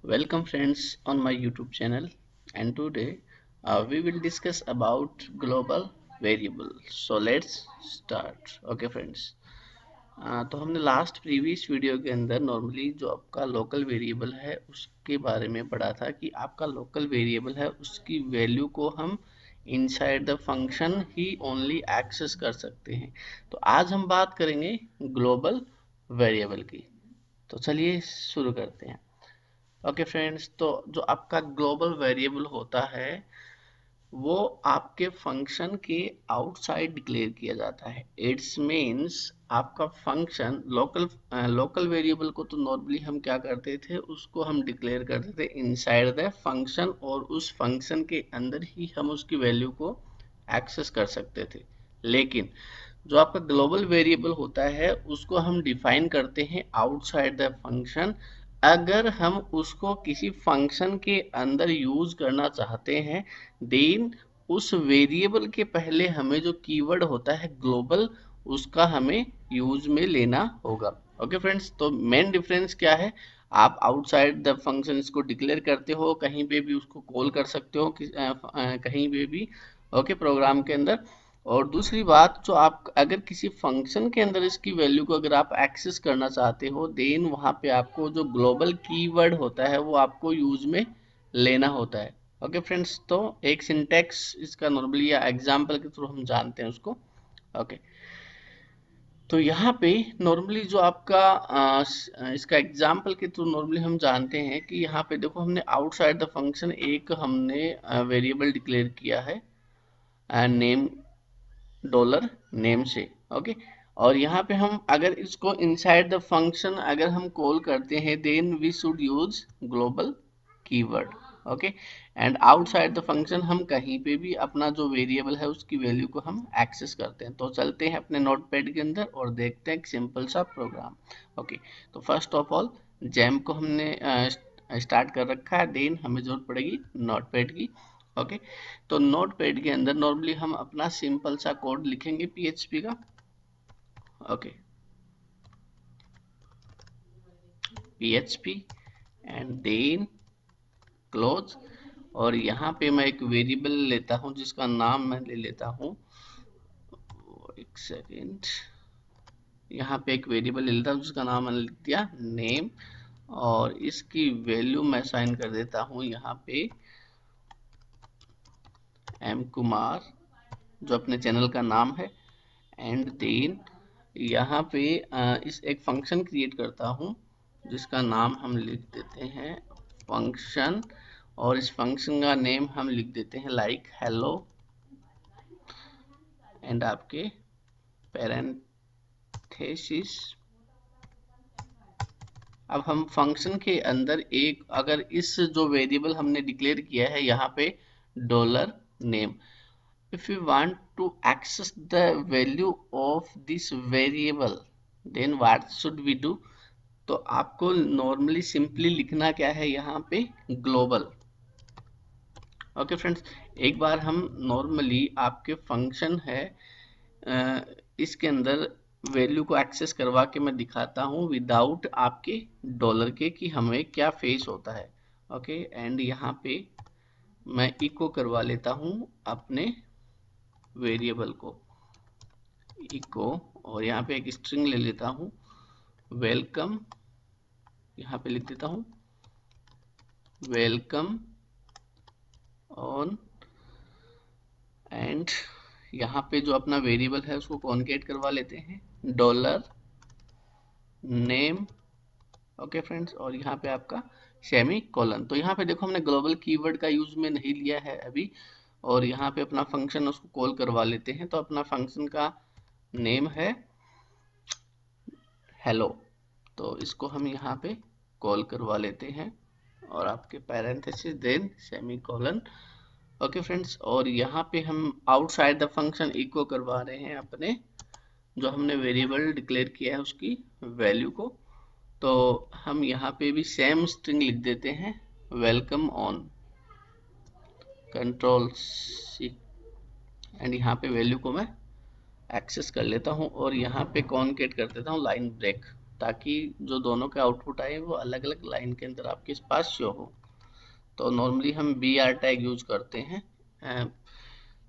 Welcome friends on my YouTube channel, and today we will discuss about global variable. So let's start. Okay friends. तो हमने last previous video के अंदर normally जो आपका local variable है उसके बारे में पढ़ा था कि आपका लोकल वेरिएबल है उसकी वैल्यू को हम इनसाइड द फंक्शन ही ओनली एक्सेस कर सकते हैं। तो आज हम बात करेंगे ग्लोबल वेरिएबल की। तो चलिए शुरू करते हैं। ओके फ्रेंड्स, तो जो आपका ग्लोबल वेरिएबल होता है वो आपके फंक्शन के आउटसाइड डिक्लेयर किया जाता है। इट्स मीन्स आपका फंक्शन लोकल वेरिएबल को तो नॉर्मली हम क्या करते थे, उसको हम डिक्लेयर करते थे इनसाइड द फंक्शन, और उस फंक्शन के अंदर ही हम उसकी वैल्यू को एक्सेस कर सकते थे। लेकिन जो आपका ग्लोबल वेरिएबल होता है उसको हम डिफाइन करते हैं आउटसाइड द फंक्शन। अगर हम उसको किसी फंक्शन के अंदर यूज करना चाहते हैं, देन उस वेरिएबल के पहले हमें जो कीवर्ड होता है ग्लोबल, उसका हमें यूज में लेना होगा। ओके फ्रेंड्स, तो मेन डिफरेंस क्या है, आप आउटसाइड द फंक्शन इसको डिक्लेयर करते हो, कहीं पे भी उसको कॉल कर सकते हो कहीं पे भी, ओके, प्रोग्राम के अंदर। और दूसरी बात, जो आप अगर किसी फंक्शन के अंदर इसकी वैल्यू को अगर आप एक्सेस करना चाहते हो, देन वहां पे आपको जो ग्लोबल कीवर्ड होता है वो आपको यूज में लेना होता है। ओके फ्रेंड्स, तो एक सिंटैक्स इसका नॉर्मली या एग्जांपल के थ्रू हम जानते हैं उसको। ओके, तो यहाँ पे नॉर्मली जो आपका इसका एग्जांपल के थ्रू नॉर्मली हम जानते हैं कि यहाँ पे देखो, हमने आउटसाइड द फंक्शन एक हमने वेरिएबल डिक्लेयर किया है एंड नेम, डॉलर नेम से। ओके, और यहाँ पे हम अगर इसको इनसाइड द फंक्शन अगर हम कॉल करते हैं, then we should use global keyword. Okay, and outside the function हम कहीं पे भी अपना जो वेरिएबल है उसकी वैल्यू को हम एक्सेस करते हैं। तो चलते हैं अपने नोटपैड के अंदर और देखते हैं एक सिंपल सा प्रोग्राम। ओके, तो फर्स्ट ऑफ ऑल जैम को हमने स्टार्ट कर रखा है, देन हमें जरूरत पड़ेगी नोटपैड की। ओके, तो नोटपैड के अंदर नॉर्मली हम अपना सिंपल सा कोड लिखेंगे पीएचपी का। Okay, PHP and then close, और यहाँ पे मैं एक वेरिएबल लेता हूँ जिसका नाम मैं ले लेता हूँ, एक सेकेंड, यहाँ पे एक वेरिएबल ले लेता हूँ जिसका नाम मैंने लिख दिया नेम, और इसकी वैल्यू मैं साइन कर देता हूँ यहाँ पे एम कुमार, जो अपने चैनल का नाम है। एंड देन यहाँ पे इस एक फंक्शन क्रिएट करता हूँ जिसका नाम हम लिख देते हैं फंक्शन, और इस फंक्शन का नेम हम लिख देते हैं लाइक हेलो, एंड आपके पैरेंथेसिस। अब हम फंक्शन के अंदर एक, अगर इस जो वेरिएबल हमने डिक्लेयर किया है यहाँ पे dollar name, if we want to access the value of this variable, then what should we do? तो आपको नॉर्मली सिंपली लिखना क्या है यहाँ पे ग्लोबल। ओके फ्रेंड्स, एक बार हम नॉर्मली आपके फंक्शन है इसके अंदर वैल्यू को एक्सेस करवा के मैं दिखाता हूँ विदाउट आपके डॉलर के कि हमें क्या फेस होता है। ओके, एंड यहाँ पे मैं इको करवा लेता हूँ अपने वेरिएबल को इको, और यहाँ पे एक स्ट्रिंग ले लेता हूँ वेलकम, यहाँ पे लिख देता हूँ वेलकम ऑन, एंड यहाँ पे जो अपना वेरिएबल है उसको कॉन्केट करवा लेते हैं डॉलर नेम। ओके फ्रेंड्स, और यहाँ पे आपका सेमी कॉलन। तो यहाँ पे देखो हमने ग्लोबल कीवर्ड का यूज में नहीं लिया है अभी, और यहाँ पे अपना फंक्शन उसको कॉल करवा लेते हैं। तो अपना फंक्शन का नेम है हेलो, तो इसको हम यहाँ पे कॉल करवा लेते हैं, और आपके parenthesis then semicolon. Okay friends, और यहाँ पे हम आउटसाइड द फंक्शन इको करवा रहे हैं अपने जो हमने वेरिएबल डिक्लेयर किया है उसकी वैल्यू को। तो हम यहाँ पे भी सेम स्ट्रिंग लिख देते हैं welcome on, control C, and यहाँ पे वैल्यू को मैं एक्सेस कर लेता हूँ और यहाँ पे कॉन्केट कर देता हूँ लाइन ब्रेक। ताकि जो दोनों के आउटपुट आए वो अलग अलग लाइन के अंदर आपके पास शो हो। तो नॉर्मली हम BR टैग यूज करते हैं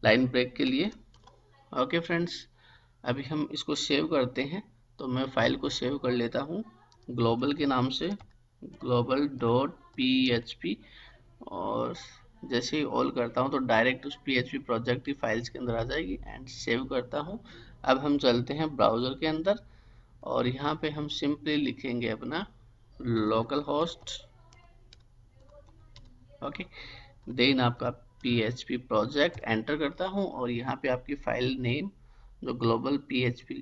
लाइन ब्रेक के लिए। ओके फ्रेंड्स, अभी हम इसको सेव करते हैं। तो मैं फाइल को सेव कर लेता हूँ ग्लोबल के नाम से, global.php, और जैसे ही ऑल करता हूँ तो डायरेक्ट उस PHP प्रोजेक्ट की फाइल्स के अंदर आ जाएगी एंड सेव करता हूँ। अब हम चलते हैं ब्राउज़र के अंदर और यहाँ पे हम सिंपली लिखेंगे अपना लोकल होस्ट। ओके, देन आपका PHP प्रोजेक्ट एंटर करता हूँ और यहाँ पे आपकी फाइल नेम जो ग्लोबल PHP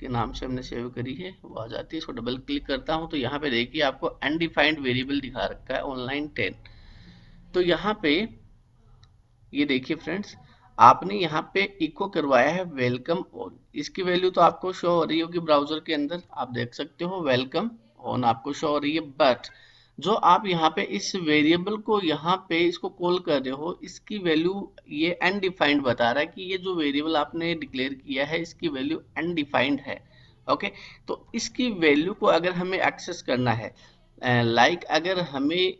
के नाम से हमने सेव करी है वो आ जाती है। इसको डबल क्लिक करता हूँ तो यहाँ पे देखिए आपको अनडिफाइंड वेरिएबल दिखा रखा है ऑनलाइन 10। तो यहाँ पे ये देखिए फ्रेंड्स, आपने यहाँ पे इको करवाया है वेलकम ऑन। इसकी वैल्यू तो आपको शो हो रही होगी ब्राउजर के अंदर, आप देख सकते हो वेलकम ऑन आपको शो हो रही है। बट जो आप यहाँ पे इस वेरिएबल को यहाँ पे इसको कॉल कर रहे हो, इसकी वैल्यू ये अनडिफाइंड बता रहा है कि ये जो वेरिएबल आपने डिक्लेयर किया है इसकी वैल्यू अनडिफाइंड है। ओके, तो इसकी वैल्यू को अगर हमें एक्सेस करना है, लाइक अगर हमें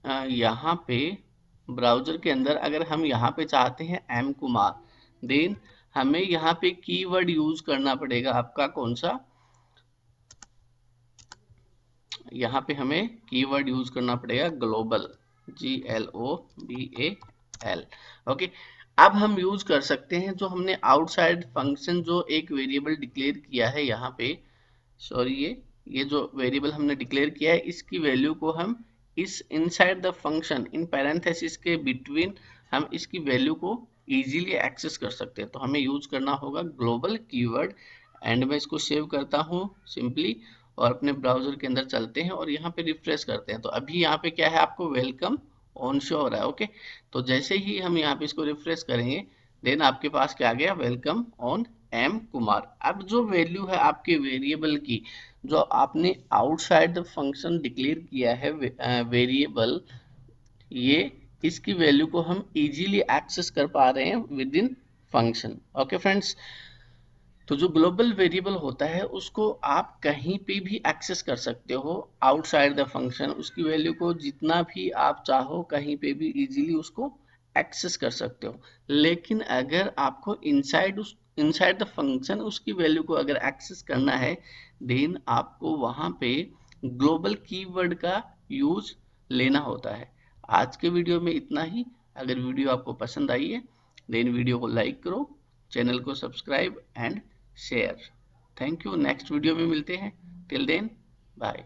यहाँ पे ब्राउजर के अंदर अगर हम यहाँ पे चाहते हैं एम कुमार, देन हमें यहाँ पे कीवर्ड यूज करना पड़ेगा आपका कौन सा, यहाँ पे हमें कीवर्ड यूज करना पड़ेगा ग्लोबल, GLOBAL। ओके, अब हम यूज कर सकते हैं जो हमने आउटसाइड फंक्शन जो एक वेरिएबल डिक्लेयर किया है यहाँ पे, सॉरी ये जो वेरिएबल हमने डिक्लेयर किया है इसकी वैल्यू को हम इस inside the function in parenthesis के बिटवीन हम इसकी वैल्यू को इजीली एक्सेस कर सकते हैं। तो हमें यूज करना होगा ग्लोबल कीवर्ड एंड मैं इसको सेव करता हूँ सिंपली और अपने ब्राउजर के अंदर चलते हैं और यहाँ पे रिफ्रेश करते हैं। तो अभी यहाँ पे क्या है, आपको वेलकम ऑन शो हो रहा है। ओके, तो जैसे ही हम यहाँ पे इसको रिफ्रेश करेंगे देन आपके पास क्या आ गया, वेलकम ऑन एम कुमार। अब जो वैल्यू है आपके वेरिएबल की, जो आपने आउटसाइड द फंक्शन डिक्लेयर किया है वेरिएबल, ये इसकी वैल्यू को हम इजीली एक्सेस कर पा रहे हैं with in function. Okay friends, तो जो ग्लोबल वेरिएबल होता है उसको आप कहीं पे भी एक्सेस कर सकते हो आउटसाइड द फंक्शन। उसकी वैल्यू को जितना भी आप चाहो कहीं पे भी इजीली उसको एक्सेस कर सकते हो। लेकिन अगर आपको इनसाइड द फंक्शन उसकी वैल्यू को अगर एक्सेस करना है देन आपको वहां पे ग्लोबल कीवर्ड का यूज लेना होता है। आज के वीडियो में इतना ही। अगर वीडियो आपको पसंद आई है देन वीडियो को लाइक करो, चैनल को subscribe and share. Thank you, next video में मिलते हैं। Till then bye.